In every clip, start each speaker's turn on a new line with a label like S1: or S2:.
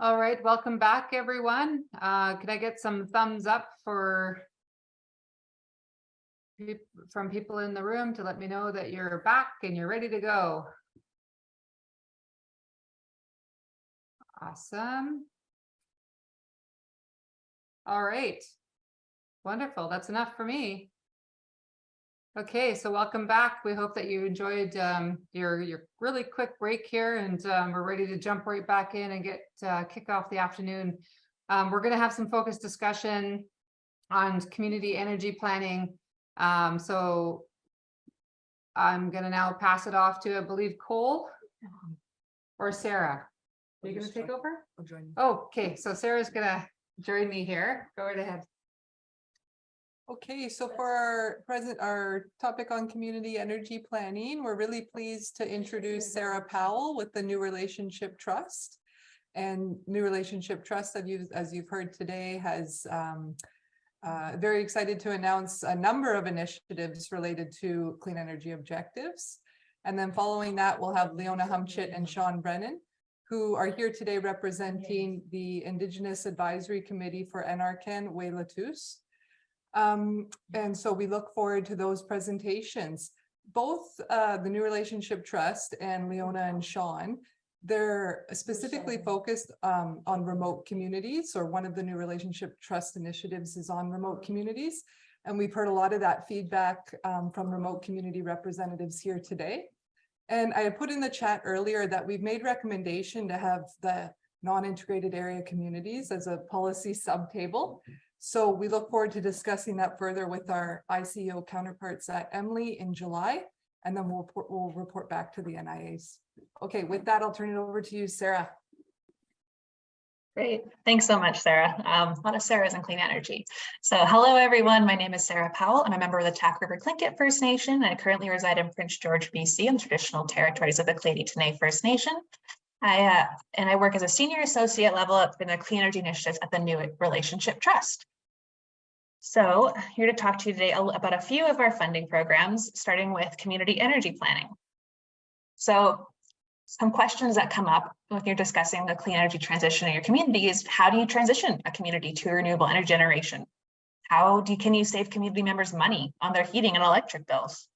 S1: All right, welcome back, everyone. Can I get some thumbs up from people in the room to let me know that you're back and you're ready to go? Awesome. All right, wonderful. That's enough for me. Okay, so welcome back. We hope that you enjoyed your really quick break here, and we're ready to jump right back in and kick off the afternoon. We're going to have some focused discussion on community energy planning. So I'm going to now pass it off to, I believe, Cole or Sarah. Are you going to take over?
S2: I'll join you.
S1: Oh, okay, so Sarah's going to join me here. Go right ahead.
S2: Okay, so for our topic on community energy planning, we're really pleased to introduce Sarah Powell with the New Relationship Trust. And New Relationship Trust, as you've heard today, has very excited to announce a number of initiatives related to clean energy objectives. And then following that, we'll have Leona, Humchitt, and Brennan, who are here today representing the Indigenous Advisory Committee for NRCan Wah-ila-toos. And so we look forward to those presentations. Both the New Relationship Trust and Leona and Sean, they're specifically focused on remote communities, or one of the New Relationship Trust initiatives is on remote communities. And we've heard a lot of that feedback from remote community representatives here today. And I had put in the chat earlier that we've made recommendation to have the non-integrated area communities as a policy subtable. So we look forward to discussing that further with our ICEO counterparts at Emily in July, and then we'll report back to the NIAs. Okay, with that, I'll turn it over to you, Sarah.
S3: Great. Thanks so much, Sarah. A lot of Sarahs in clean energy. So hello, everyone. My name is Sarah Powell. I'm a member of the Tack River Tlingit First Nation, and I currently reside in Prince George, BC, in the traditional territories of the Lheidli-T'enneh First Nation. I work as a senior associate level up in the clean energy initiatives at the New Relationship Trust. So here to talk to you today about a few of our funding programs, starting with community energy planning. So some questions that come up when you're discussing the clean energy transition in your community is, how do you transition a community to renewable energy generation? Can you save community members money on their heating and electric bills?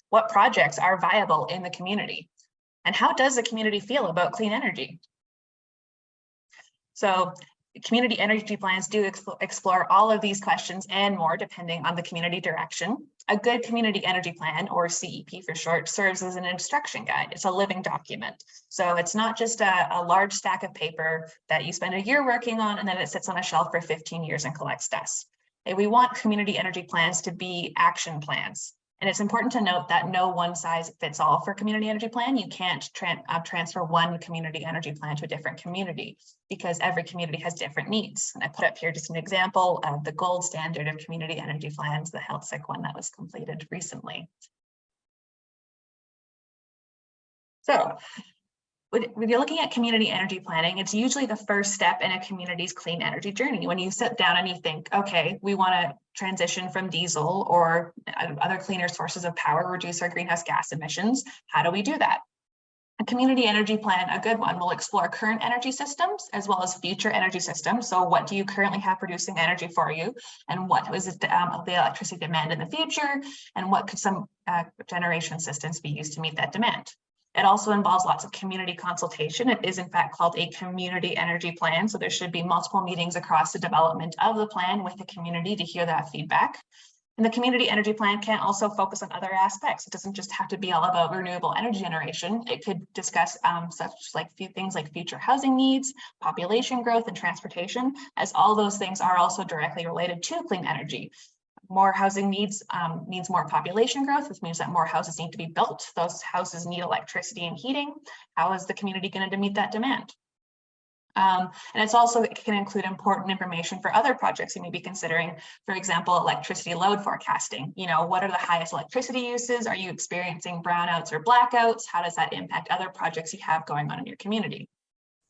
S3: What projects are viable in the community? And how does the community feel about clean energy? So community energy plans do explore all of these questions and more depending on the community direction. A good community energy plan, or CEP for short, serves as an instruction guide. It's a living document. So it's not just a large stack of paper that you spend a year working on and then it sits on a shelf for 15 years and collects dust. We want community energy plans to be action plans. And it's important to note that no one size fits all for community energy plan. You can't transfer one community energy plan to a different community because every community has different needs. And I put up here just an example of the gold standard of community energy plans, the HealthSec one that was completed recently. So when you're looking at community energy planning, it's usually the first step in a community's clean energy journey. When you sit down and you think, okay, we want to transition from diesel or other cleaner sources of power, reduce our greenhouse gas emissions, how do we do that? A community energy plan, a good one, will explore current energy systems as well as future energy systems. So what do you currently have producing energy for you? And what is the electricity demand in the future? And what could some generation systems be used to meet that demand? It also involves lots of community consultation. It is in fact called a community energy plan. So there should be multiple meetings across the development of the plan with the community to hear that feedback. And the community energy plan can also focus on other aspects. It doesn't just have to be all about renewable energy generation. It could discuss things like future housing needs, population growth, and transportation, as all those things are also directly related to clean energy. More housing needs means more population growth, which means that more houses need to be built. Those houses need electricity and heating. How is the community going to meet that demand? And it can include important information for other projects you may be considering. For example, electricity load forecasting. What are the highest electricity uses? Are you experiencing brownouts or blackouts? How does that impact other projects you have going on in your community?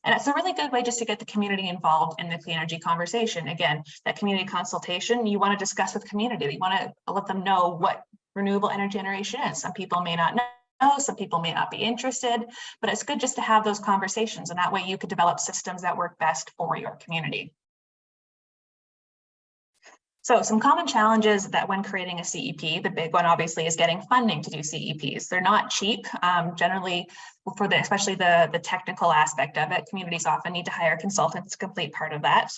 S3: And it's a really good way just to get the community involved in the clean energy conversation. Again, that community consultation, you want to discuss with community. You want to let them know what renewable energy generation is. Some people may not some people may not be interested, but it's good just to have those conversations, and that way you could develop systems that work best for your community. So some common challenges that when creating a CEP, the big one obviously is getting funding to do CEPs. They're not cheap. Generally, for especially the technical aspect of it, communities often need to hire consultants to complete part of that.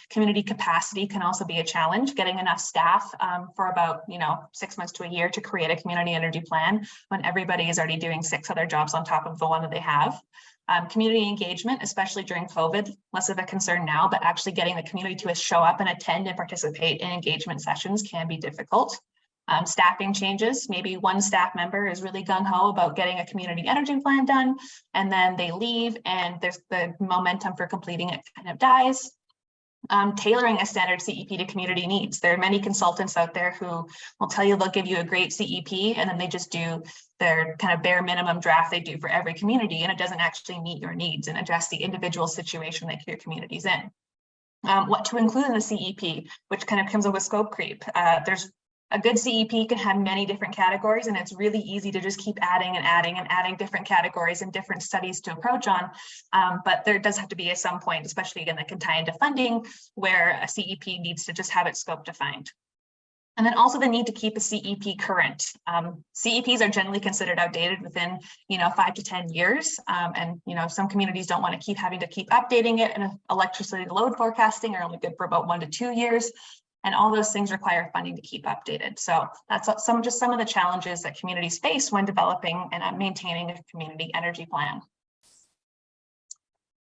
S3: Community capacity can also be a challenge, getting enough staff for about 6 months to a year to create a community energy plan when everybody is already doing 6 other jobs on top of the one that they have. Community engagement, especially during COVID, less of a concern now, but actually getting the community to show up and attend and participate in engagement sessions can be difficult. Staffing changes, maybe one staff member is really gung-ho about getting a community energy plan done, and then they leave and there's the momentum for completing it kind of dies. Tailoring a standard CEP to community needs. There are many consultants out there who will tell you they'll give you a great CEP and then they just do their kind of bare minimum draft they do for every community, and it doesn't actually meet your needs and address the individual situation that your community's in. What to include in the CEP, which kind of comes up with scope creep. There's a good CEP can have many different categories, and it's really easy to just keep adding and adding and adding different categories and different studies to approach on. But there does have to be at some point, especially again, that can tie into funding, where a CEP needs to just have its scope defined. And then also the need to keep a CEP current. CEPs are generally considered outdated within 5 to 10 years. And some communities don't want to keep having to keep updating it, and electricity load forecasting are only good for about 1 to 2 years. And all those things require funding to keep updated. So that's some of the challenges that communities face when developing and maintaining a community energy plan.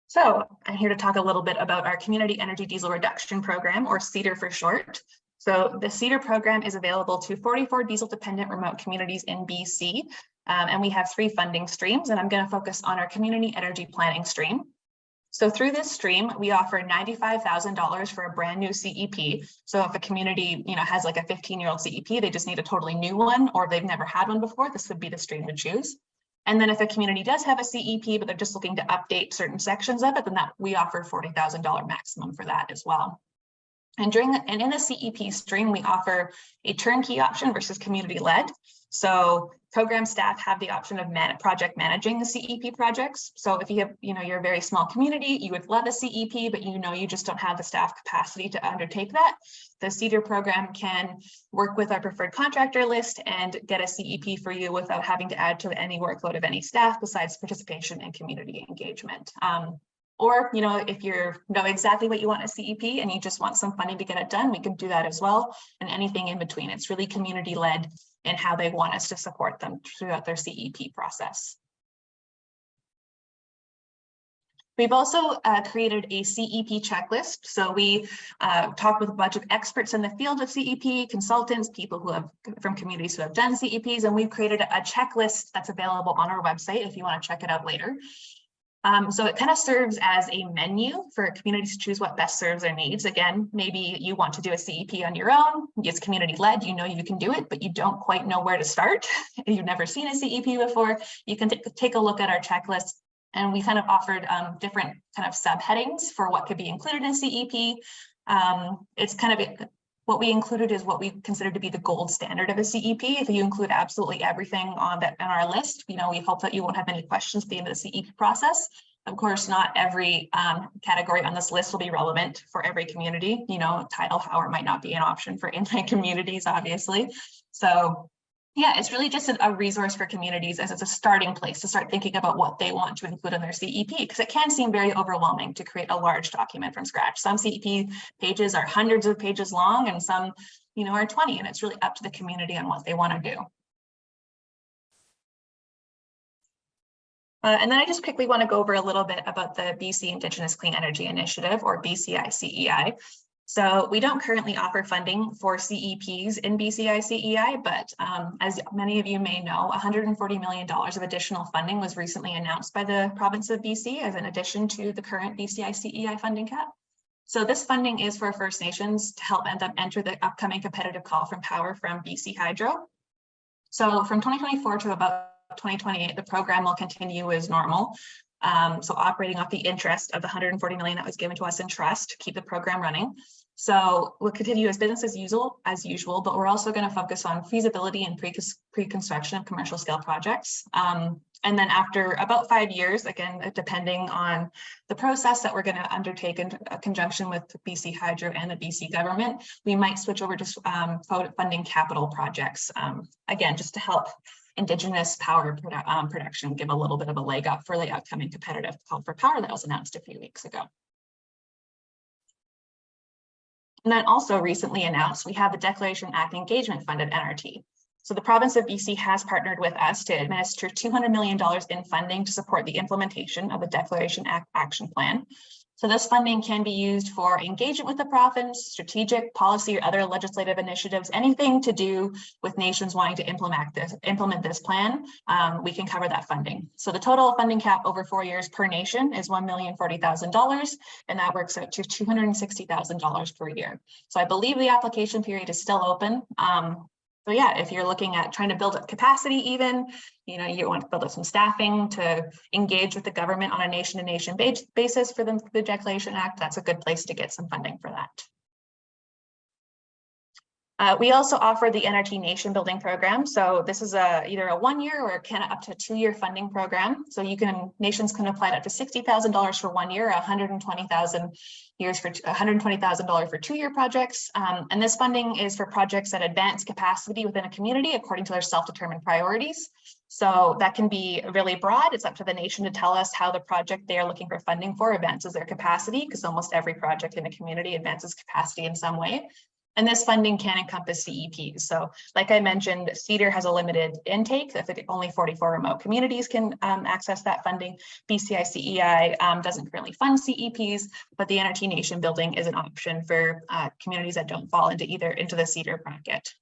S3: So I'm here to talk a little bit about our Community Energy Diesel Reduction Program, or CEDR for short. So the CEDR program is available to 44 diesel-dependent remote communities in BC, and we have 3 funding streams, and I'm going to focus on our community energy planning stream. So through this stream, we offer $95,000 for a brand new CEP. So if a community, has like a 15-year-old CEP, they just need a totally new one, or they've never had one before, this would be the stream to choose. And then if a community does have a CEP, but they're just looking to update certain sections of it, then we offer $40,000 maximum for that as well. And in the CEP stream, we offer a turnkey option versus community-led. So program staff have the option of project managing the CEP projects. So if you have, you're a very small community, you would love a CEP, but you just don't have the staff capacity to undertake that. The CEDR program can work with our preferred contractor list and get a CEP for you without having to add to any workload of any staff besides participation and community engagement. Or, if you know exactly what you want a CEP and you just want some funding to get it done, we can do that as well. And anything in between. It's really community-led in how they want us to support them throughout their CEP process. We've also created a CEP checklist. So we talked with a bunch of experts in the field of CEP, consultants, people who have from communities who have done CEPs, and we've created a checklist that's available on our website if you want to check it out later. So it kind of serves as a menu for communities to choose what best serves their needs. Again, maybe you want to do a CEP on your own. It's community-led, you can do it, but you don't quite know where to start. You've never seen a CEP before. You can take a look at our checklist, and we kind of offered different kind of subheadings for what could be included in CEP. It's kind of what we included is what we consider to be the gold standard of a CEP. If you include absolutely everything on our list, we hope that you won't have any questions at the end of the CEP process. Of course, not every category on this list will be relevant for every community. Tidal power might not be an option for inland communities, obviously. So yeah, it's really just a resource for communities as it's a starting place to start thinking about what they want to include in their CEP, because it can seem very overwhelming to create a large document from scratch. Some CEP pages are hundreds of pages long, and some, are 20, and it's really up to the community on what they want to do. And then I just quickly want to go over a little bit about the BC Indigenous Clean Energy Initiative, or BC ICEI. So we don't currently offer funding for CEPs in BC ICEI, but as many of you may know, $140 million of additional funding was recently announced by the province of BC as an addition to the current BC ICEI funding cap. So this funding is for First Nations to help them enter the upcoming competitive call from Powell from BC Hydro. So from 2024 to about 2028, the program will continue as normal. So operating off the interest of the $140 million that was given to us in trust to keep the program running. So we'll continue as business as usual, but we're also going to focus on feasibility and pre-construction of commercial scale projects. And then after about 5 years, again, depending on the process that we're going to undertake in conjunction with BC Hydro and the BC government, we might switch over to funding capital projects. Again, just to help Indigenous power production give a little bit of a leg up for the upcoming competitive call for power that was announced a few weeks ago. And then also recently announced, we have the Declaration Act Engagement Fund at NRT. So the province of BC has partnered with us to administer $200 million in funding to support the implementation of the Declaration Act Action Plan. So this funding can be used for engagement with the province, strategic policy or other legislative initiatives, anything to do with nations wanting to implement this plan, we can cover that funding. So the total funding cap over 4 years per nation is $1,040,000, and that works out to $260,000 per year. So I believe the application period is still open. So yeah, if you're looking at trying to build up capacity even, you want to build up some staffing to engage with the government on a nation-to-nation basis for the Declaration Act, that's a good place to get some funding for that. We also offer the NRT Nation Building Program. So this is either a 1 year or up to 2 year funding program. So nations can apply to up to $60,000 for 1 year, $120,000 for 2 year projects. And this funding is for projects that advance capacity within a community according to their self-determined priorities. So that can be really broad. It's up to the nation to tell us how the project they are looking for funding for advances their capacity, because almost every project in a community advances capacity in some way. And this funding can encompass CEPs. So like I mentioned, CEDAR has a limited intake. Only 44 remote communities can access that funding. BC ICEI doesn't currently fund CEPs, but the NRT Nation Building is an option for communities that don't fall into the CEDAR bracket.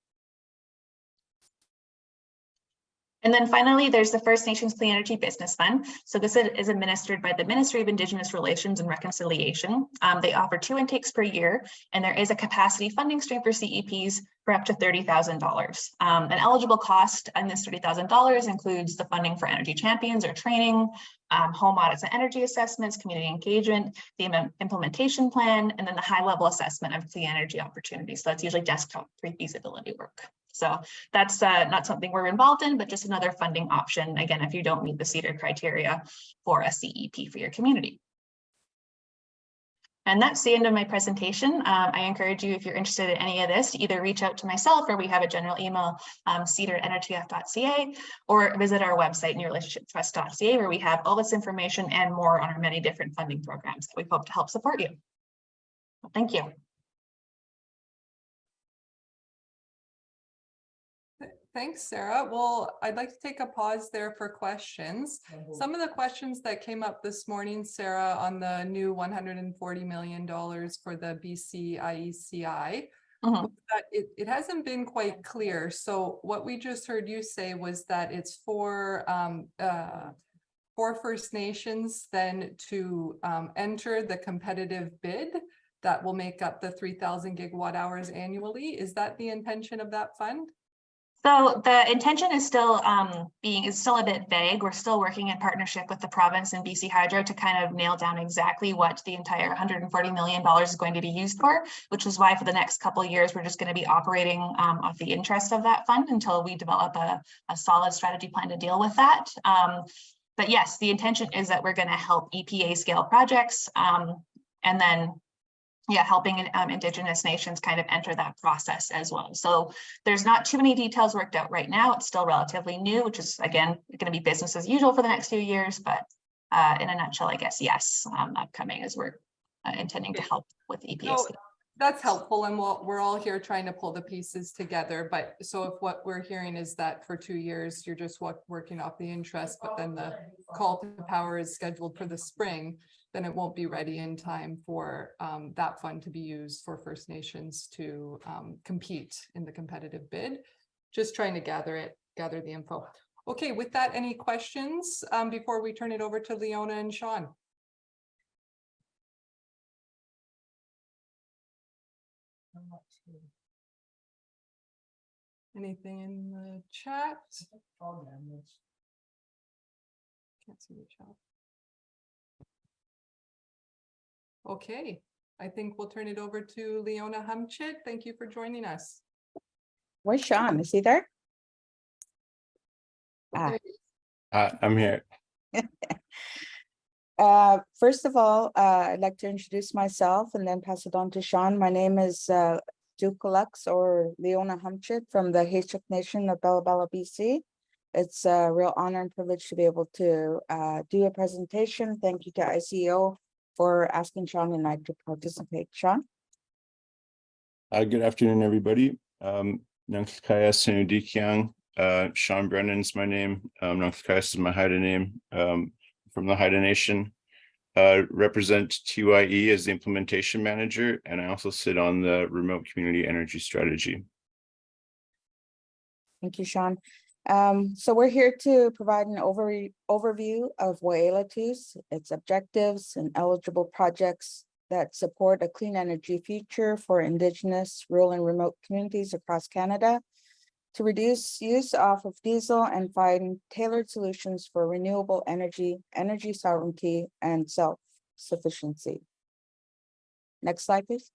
S3: And then finally, there's the First Nations Clean Energy Business Fund. So this is administered by the Ministry of Indigenous Relations and Reconciliation. They offer 2 intakes per year, and there is a capacity funding stream for CEPs for up to $30,000. An eligible cost in this $30,000 includes the funding for energy champions or training, home audits and energy assessments, community engagement, the implementation plan, and then the high-level assessment of clean energy opportunities. So that's usually desktop pre-feasibility work. So that's not something we're involved in, but just another funding option, again, if you don't meet the CEDAR criteria for a CEP for your community. And that's the end of my presentation. I encourage you, if you're interested in any of this, to either reach out to myself, or we have a general email, cedar@nrtf.ca, or visit our website, newrelationshiptrust.ca, where we have all this information and more on our many different funding programs that we hope to help support you. Well, thank you.
S2: Thanks, Sarah. Well, I'd like to take a pause there for questions. Some of the questions that came up this morning, Sarah, on the new $140 million for the BC IECI, that it hasn't been quite clear. So what we just heard you say was that it's for First Nations then to enter the competitive bid that will make up the 3,000 gigawatt hours annually. Is that the intention of that fund?
S3: So the intention is still a bit vague. We're still working in partnership with the province and BC Hydro to kind of nail down exactly what the entire $140 million is going to be used for, which is why for the next couple of years, we're just going to be operating off the interest of that fund until we develop a solid strategy plan to deal with that. But yes, the intention is that we're going to help EPA scale projects and then helping Indigenous nations kind of enter that process as well. So there's not too many details worked out right now. It's still relatively new, which is, again, going to be business as usual for the next few years. But in a nutshell, I guess, yes, upcoming as we're intending to help with EPA.
S2: No, that's helpful. And we're all here trying to pull the pieces together. But so if what we're hearing is that for 2 years, you're just working off the interest, but then the call to power is scheduled for the spring, then it won't be ready in time for that fund to be used for First Nations to compete in the competitive bid. Just trying to gather the info. Okay, with that, any questions before we turn it over to Leona and Sean? Anything in the chat? Can't see the chat. Okay, I think we'll turn it over to Leona Humchitt. Thank you for joining us.
S4: Where's Sean? Is he there? Ah.
S5: I'm here.
S4: First of all, I'd like to introduce myself and then pass it on to Sean. My name is Dukalux or Leona Humchitt from the Hayshuk Nation of Bella Bella, BC. It's a real honor and privilege to be able to do a presentation. Thank you to ICEO for asking Sean and I to participate. Sean?
S5: Good afternoon, everybody. Nangskaya Senudikyang. Sean Brennan's my name. Nangskaya is my Haida name. From the Haida Nation. Represent TYE as the implementation manager, and I also sit on the remote community energy strategy.
S4: Thank you, Sean. So we're here to provide an overview of Wah-ila-toos, its objectives and eligible projects that support a clean energy future for Indigenous, rural and remote communities across Canada, to reduce use off of diesel and find tailored solutions for renewable energy, energy sovereignty, and self-sufficiency. Next slide, please.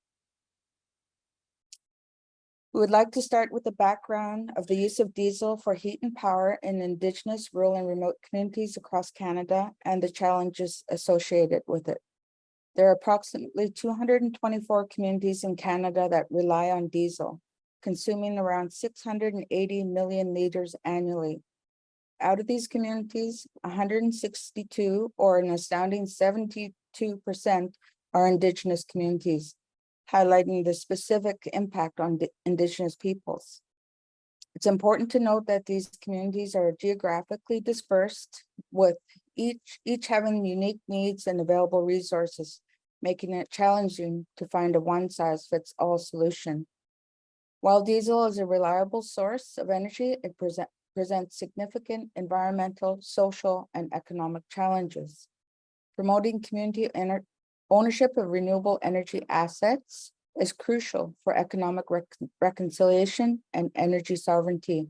S4: We would like to start with the background of the use of diesel for heat and power in Indigenous, rural and remote communities across Canada and the challenges associated with it. There are approximately 224 communities in Canada that rely on diesel, consuming around 680 million liters annually. Out of these communities, 162, or an astounding 72%, are Indigenous communities, highlighting the specific impact on Indigenous peoples. It's important to note that these communities are geographically dispersed, with each having unique needs and available resources, making it challenging to find a one-size-fits-all solution. While diesel is a reliable source of energy, it presents significant environmental, social, and economic challenges. Promoting community ownership of renewable energy assets is crucial for economic reconciliation and energy sovereignty.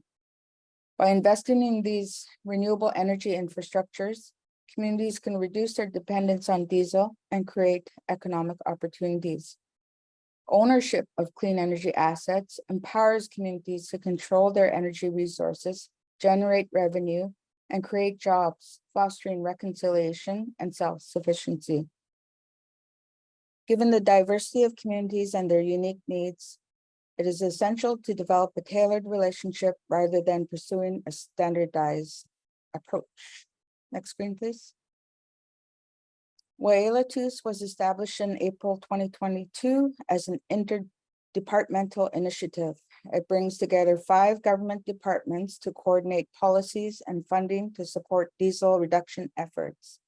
S4: By investing in these renewable energy infrastructures, communities can reduce their dependence on diesel and create economic opportunities. Ownership of clean energy assets empowers communities to control their energy resources, generate revenue, and create jobs, fostering reconciliation and self-sufficiency. Given the diversity of communities and their unique needs, it is essential to develop a tailored relationship rather than pursuing a standardized approach. Next screen, please. Wah-ila-toos was established in April 2022 as an interdepartmental initiative. It brings together 5 government departments to coordinate policies and funding to support diesel reduction efforts.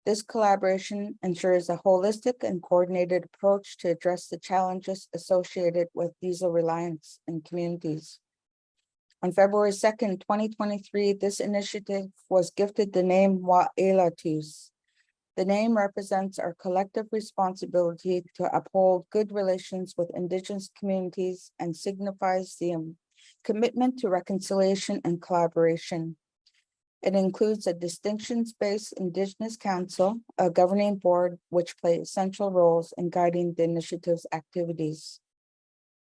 S4: This collaboration ensures a holistic and coordinated approach to address the challenges associated with diesel reliance in communities. On February 2nd, 2023, this initiative was gifted the name Wah-ila-toos. The name represents our collective responsibility to uphold good relations with Indigenous communities and signifies the commitment to reconciliation and collaboration. It includes a distinctions-based Indigenous Council, a governing board, which play essential roles in guiding the initiative's activities.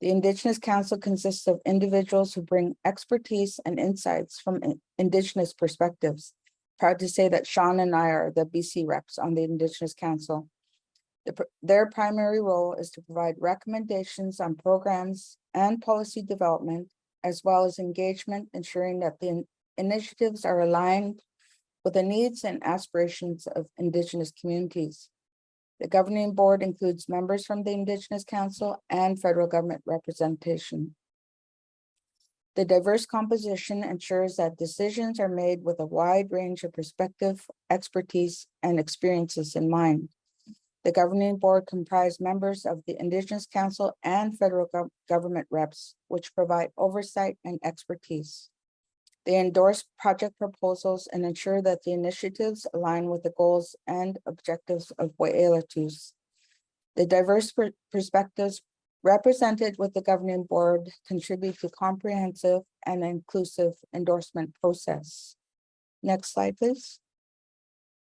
S4: The Indigenous Council consists of individuals who bring expertise and insights from Indigenous perspectives. Proud to say that Sean and I are the BC reps on the Indigenous Council. Their primary role is to provide recommendations on programs and policy development, as well as engagement, ensuring that the initiatives are aligned with the needs and aspirations of Indigenous communities. The governing board includes members from the Indigenous Council and federal government representation. The diverse composition ensures that decisions are made with a wide range of perspective, expertise, and experiences in mind. The governing board comprised members of the Indigenous Council and federal government reps, which provide oversight and expertise. They endorse project proposals and ensure that the initiatives align with the goals and objectives of Wah-ila-toos. The diverse perspectives represented with the governing board contribute to comprehensive and inclusive endorsement process. Next slide, please.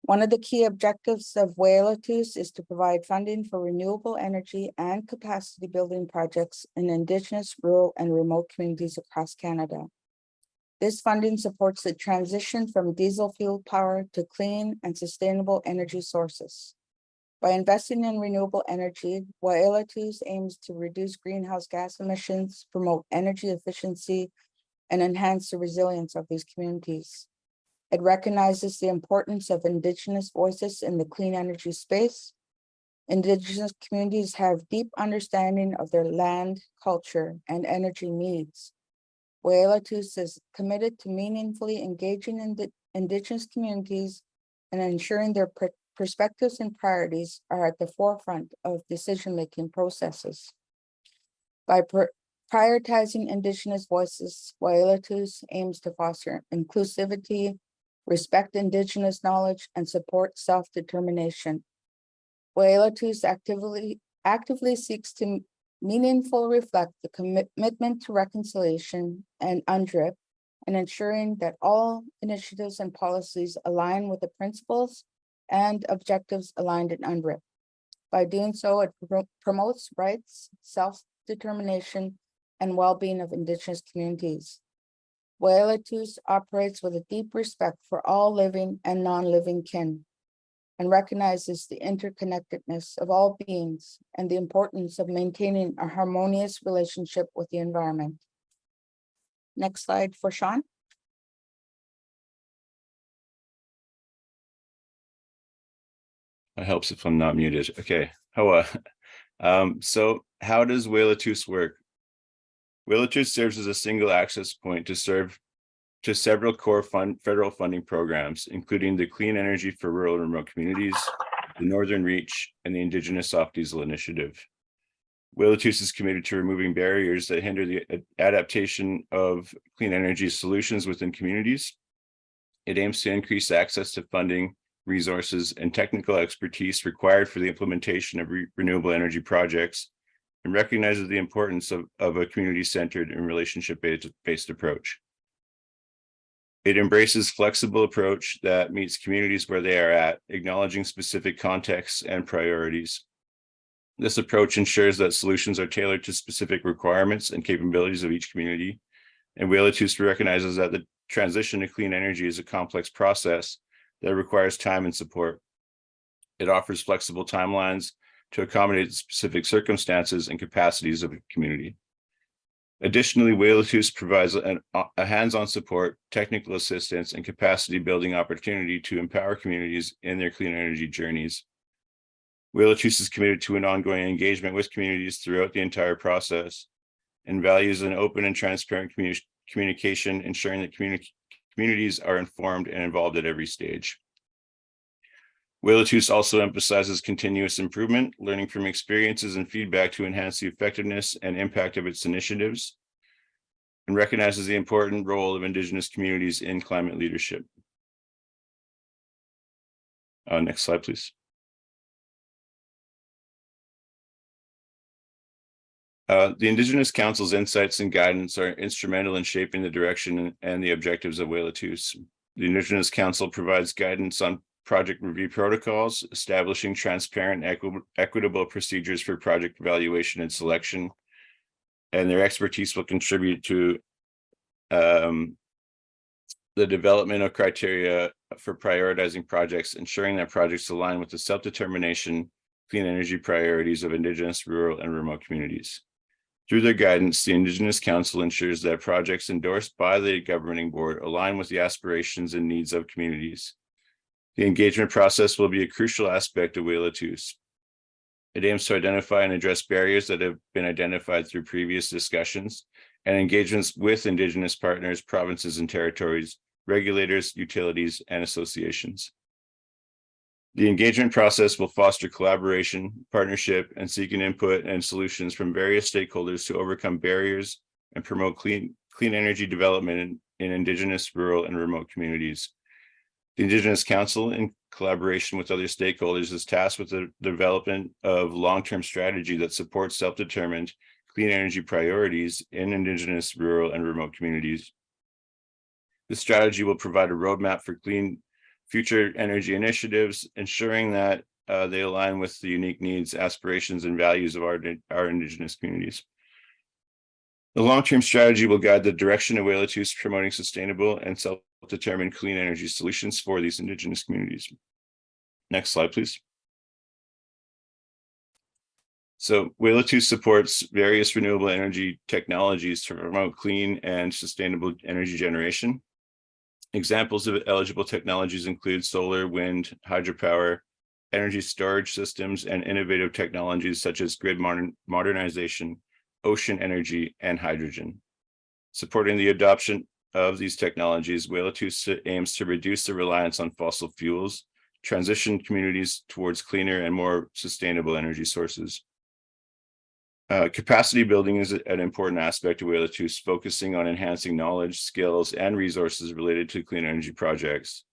S4: One of the key objectives of Wah-ila-toos is to provide funding for renewable energy and capacity building projects in Indigenous, rural, and remote communities across Canada. This funding supports the transition from diesel fuel power to clean and sustainable energy sources. By investing in renewable energy, Wah-ila-toos aims to reduce greenhouse gas emissions, promote energy efficiency, and enhance the resilience of these communities. It recognizes the importance of Indigenous voices in the clean energy space. Indigenous communities have deep understanding of their land, culture, and energy needs. Wah-ila-toos is committed to meaningfully engaging in the Indigenous communities and ensuring their perspectives and priorities are at the forefront of decision-making processes. By prioritizing Indigenous voices, Wah-ila-toos aims to foster inclusivity, respect Indigenous knowledge, and support self-determination. Wah-ila-toos actively seeks to meaningfully reflect the commitment to reconciliation and UNDRIP, and ensuring that all initiatives and policies align with the principles and objectives aligned in UNDRIP. By doing so, it promotes rights, self-determination, and well-being of Indigenous communities. Wah-ila-toos operates with a deep respect for all living and non-living kin, and recognizes the interconnectedness of all beings and the importance of maintaining a harmonious relationship with the environment. Next slide for Sean.
S5: It helps if I'm not muted. Okay. So how does Wah-ila-toos work? Wah-ila-toos serves as a single access point to several core federal funding programs, including the Clean Energy for Rural and Remote Communities, the Northern Reach, and the Indigenous Soft Diesel Initiative. Wah-ila-toos is committed to removing barriers that hinder the adaptation of clean energy solutions within communities. It aims to increase access to funding, resources, and technical expertise required for the implementation of renewable energy projects, and recognizes the importance of a community-centered and relationship-based approach. It embraces flexible approach that meets communities where they are at, acknowledging specific contexts and priorities. This approach ensures that solutions are tailored to specific requirements and capabilities of each community. And Wah-ila-toos recognizes that the transition to clean energy is a complex process that requires time and support. It offers flexible timelines to accommodate specific circumstances and capacities of the community. Additionally, Wah-ila-toos provides a hands-on support, technical assistance, and capacity building opportunity to empower communities in their clean energy journeys. Wah-ila-toos is committed to an ongoing engagement with communities throughout the entire process and values an open and transparent communication, ensuring that communities are informed and involved at every stage. Wah-ila-toos also emphasizes continuous improvement, learning from experiences and feedback to enhance the effectiveness and impact of its initiatives, and recognizes the important role of Indigenous communities in climate leadership. Next slide, please. The Indigenous Council's insights and guidance are instrumental in shaping the direction and the objectives of Wah-ila-toos. The Indigenous Council provides guidance on project review protocols, establishing transparent, equitable procedures for project evaluation and selection, and their expertise will contribute to the development of criteria for prioritizing projects, ensuring that projects align with the self-determination, clean energy priorities of Indigenous, rural, and remote communities. Through their guidance, the Indigenous Council ensures that projects endorsed by the governing board align with the aspirations and needs of communities. The engagement process will be a crucial aspect of Wah-ila-toos. It aims to identify and address barriers that have been identified through previous discussions and engagements with Indigenous partners, provinces and territories, regulators, utilities, and associations. The engagement process will foster collaboration, partnership, and seeking input and solutions from various stakeholders to overcome barriers and promote clean energy development in Indigenous, rural, and remote communities. The Indigenous Council, in collaboration with other stakeholders, is tasked with the development of long-term strategy that supports self-determined clean energy priorities in Indigenous, rural, and remote communities. This strategy will provide a roadmap future energy initiatives, ensuring that they align with the unique needs, aspirations, and values of our Indigenous communities. The long-term strategy will guide the direction of Wah-ila-toos, promoting sustainable and self-determined clean energy solutions for these Indigenous communities. Next slide, please. So Wah-ila-toos supports various renewable energy technologies to promote clean and sustainable energy generation. Examples of eligible technologies include solar, wind, hydropower, energy storage systems, and innovative technologies such as grid modernization, ocean energy, and hydrogen. Supporting the adoption of these technologies, Wah-ila-toos aims to reduce the reliance on fossil fuels, transition communities towards cleaner and more sustainable energy sources. Capacity building is an important aspect of Wah-ila-toos, focusing on enhancing knowledge, skills, and resources related to clean energy projects.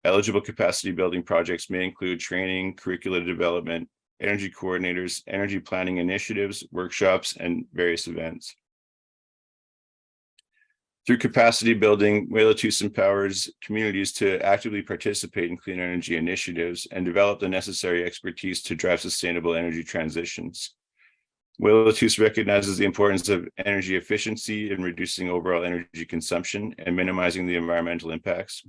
S5: Eligible capacity building projects may include training, curricular development, energy coordinators, energy planning initiatives, workshops, and various events. Through capacity building, Wah-ila-toos empowers communities to actively participate in clean energy initiatives and develop the necessary expertise to drive sustainable energy transitions. Wah-ila-toos recognizes the importance of energy efficiency in reducing overall energy consumption and minimizing the environmental impacts.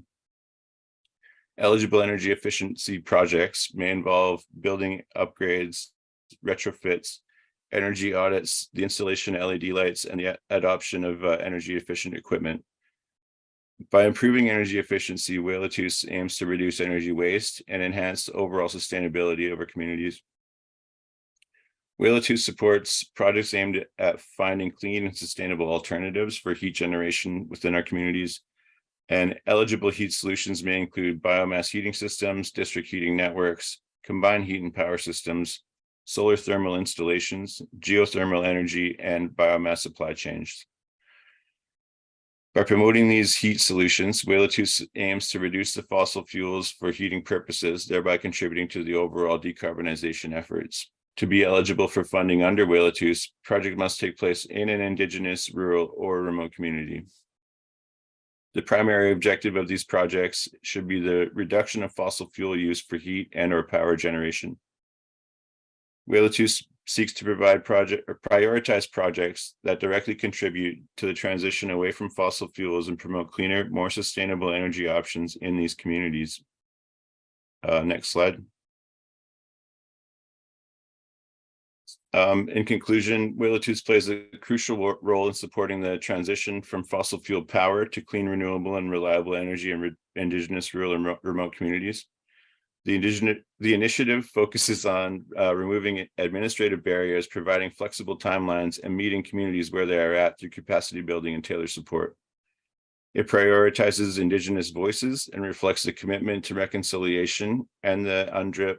S5: Eligible energy efficiency projects may involve building upgrades, retrofits, energy audits, the installation of LED lights, and the adoption of energy efficient equipment. By improving energy efficiency, Wah-ila-toos aims to reduce energy waste and enhance overall sustainability of our communities. Wah-ila-toos supports projects aimed at finding clean and sustainable alternatives for heat generation within our communities. And eligible heat solutions may include biomass heating systems, district heating networks, combined heat and power systems, solar thermal installations, geothermal energy, and biomass supply chains. By promoting these heat solutions, Wah-ila-toos aims to reduce the fossil fuels for heating purposes, thereby contributing to the overall decarbonization efforts. To be eligible for funding under Wah-ila-toos, project must take place in an Indigenous, rural, or remote community. The primary objective of these projects should be the reduction of fossil fuel use for heat and or power generation. Wah-ila-toos seeks to prioritize projects that directly contribute to the transition away from fossil fuels and promote cleaner, more sustainable energy options in these communities. Next slide. In conclusion, Wah-ila-toos plays a crucial role in supporting the transition from fossil fuel power to clean, renewable, and reliable energy in Indigenous, rural, and remote communities. The initiative focuses on removing administrative barriers, providing flexible timelines, and meeting communities where they are at through capacity building and tailored support. It prioritizes Indigenous voices and reflects the commitment to reconciliation and the UNDRIP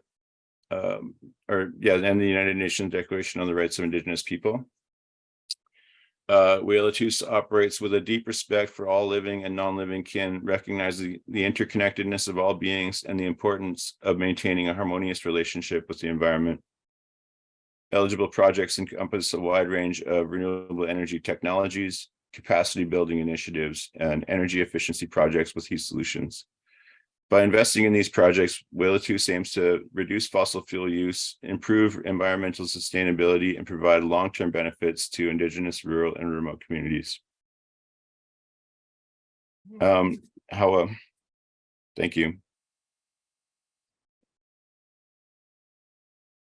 S5: and the United Nations Declaration on the Rights of Indigenous People. Wah-ila-toos operates with a deep respect for all living and non-living kin, recognizing the interconnectedness of all beings and the importance of maintaining a harmonious relationship with the environment. Eligible projects encompass a wide range of renewable energy technologies, capacity building initiatives, and energy efficiency projects with heat solutions. By investing in these projects, Wah-ila-toos aims to reduce fossil fuel use, improve environmental sustainability, and provide long-term benefits to Indigenous, rural, and remote communities. Thank you.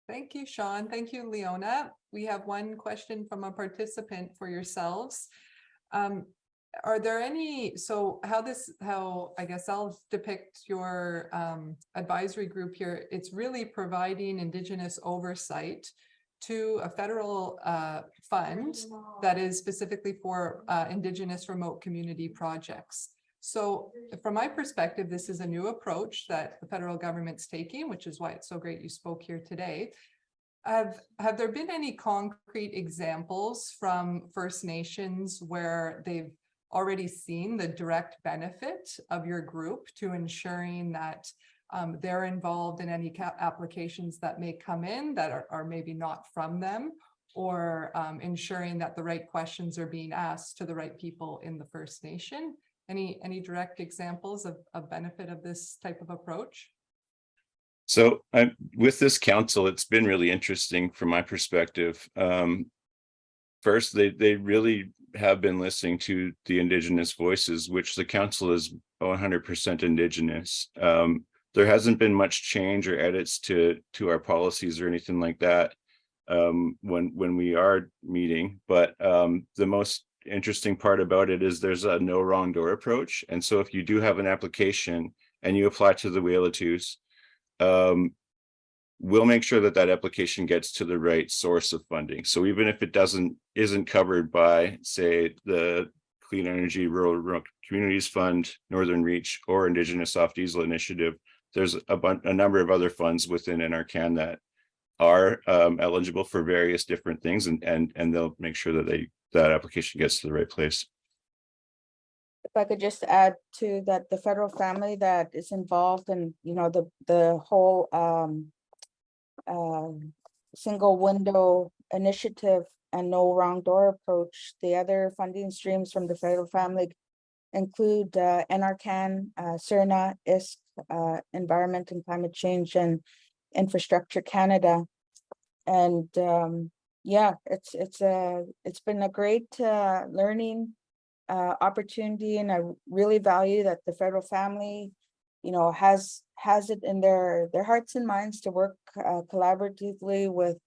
S2: Thank you, Sean. Thank you, Leona. We have one question from a participant for yourselves. Are there any, so how I guess I'll depict your advisory group here. It's really providing Indigenous oversight to a federal fund that is specifically for Indigenous remote community projects. So from my perspective, this is a new approach that the federal government's taking, which is why it's so great you spoke here today. Have there been any concrete examples from First Nations where they've already seen the direct benefit of your group to ensuring that they're involved in any applications that may come in that are maybe not from them, or ensuring that the right questions are being asked to the right people in the First Nation? Any direct examples of benefit of this type of approach?
S5: So with this council, it's been really interesting from my perspective. First, they really have been listening to the Indigenous voices, which the council is 100% Indigenous. There hasn't been much change or edits to our policies or anything like that when we are meeting. But the most interesting part about it is there's a no wrong door approach. And so if you do have an application and you apply to the Wah-ila-toos, we'll make sure that that application gets to the right source of funding. So even if it isn't covered by, say, the Clean Energy Rural Communities Fund, Northern Reach, or Indigenous Soft Diesel Initiative, there's a number of other funds within NRCan that are eligible for various different things, and they'll make sure that that application gets to the right place.
S4: If I could just add to that, the federal family that is involved in, the whole single window initiative and no wrong door approach, the other funding streams from the federal family include NRCan, CERNA, ISC, Environment and Climate Change, and Infrastructure Canada. And yeah, it's been a great learning opportunity, and I really value that the federal family, has it in their hearts and minds to work collaboratively with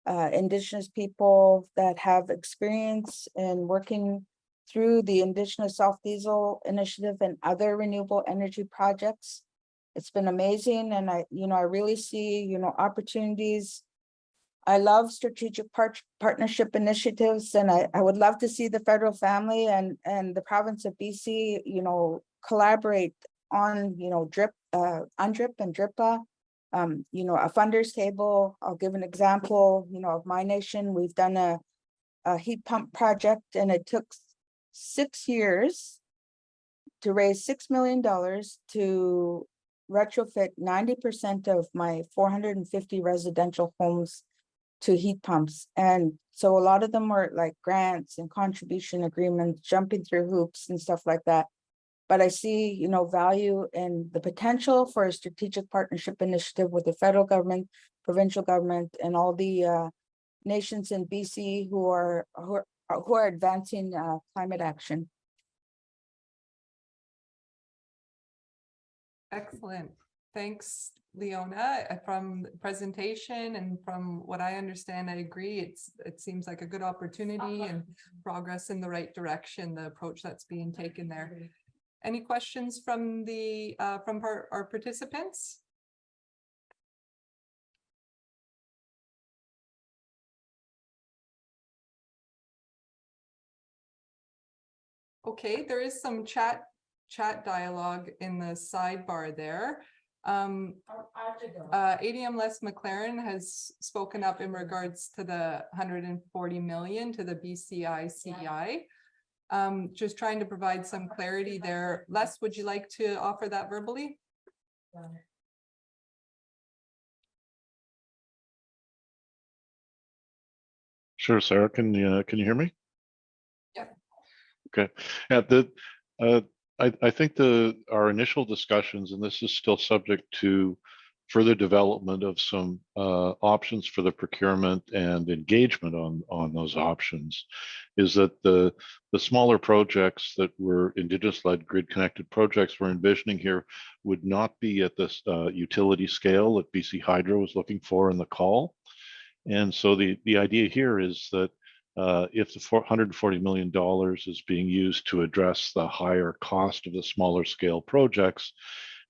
S4: Indigenous people that have experience in working through the Indigenous Soft Diesel Initiative and other renewable energy projects. It's been amazing, and I really see, opportunities. I love strategic partnership initiatives, and I would love to see the federal family and the province of BC, collaborate on, UNDRIP and DRIPA, a funders table. I'll give an example, of my nation. We've done a heat pump project, and it took 6 years to raise $6 million to retrofit 90% of my 450 residential homes to heat pumps. And so a lot of them were like grants and contribution agreements, jumping through hoops and stuff like that. But I see, value in the potential for a strategic partnership initiative with the federal government, provincial government, and all the nations in BC who are advancing climate action.
S2: Excellent. Thanks, Leona. From the presentation and from what I understand, I agree. It seems like a good opportunity and progress in the right direction, the approach that's being taken there. Any questions from our participants? Okay, there is some chat dialogue in the sidebar there. ADM Les McLaren has spoken up in regards to the 140 million to the BC ICEO. Just trying to provide some clarity there. Les, would you like to offer that verbally?
S6: Sure, Sarah, can you hear me?
S2: Yeah.
S6: Okay. Yeah, I think our initial discussions, and this is still subject to further development of some options for the procurement and engagement on those options, is that the smaller projects that were Indigenous-led grid-connected projects we're envisioning here would not be at this utility scale that BC Hydro was looking for in the call. And so the idea here is that if the $140 million is being used to address the higher cost of the smaller scale projects,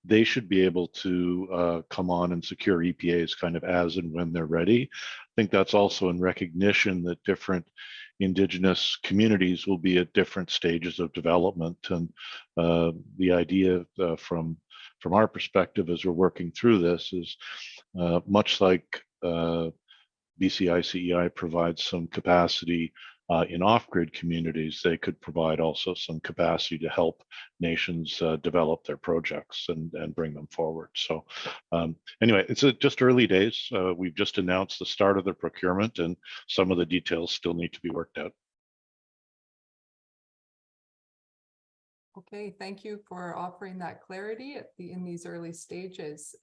S6: they should be able to come on and secure EPAs kind of as and when they're ready. I think that's also in recognition that different Indigenous communities will be at different stages of development. And the idea from our perspective as we're working through this is much like BC ICEO provides some capacity in off-grid communities, they could provide also some capacity to help nations develop their projects and bring them forward. So anyway, it's just early days. We've just announced the start of the procurement, and some of the details still need to be worked out.
S2: Okay, thank you for offering that clarity in these early stages.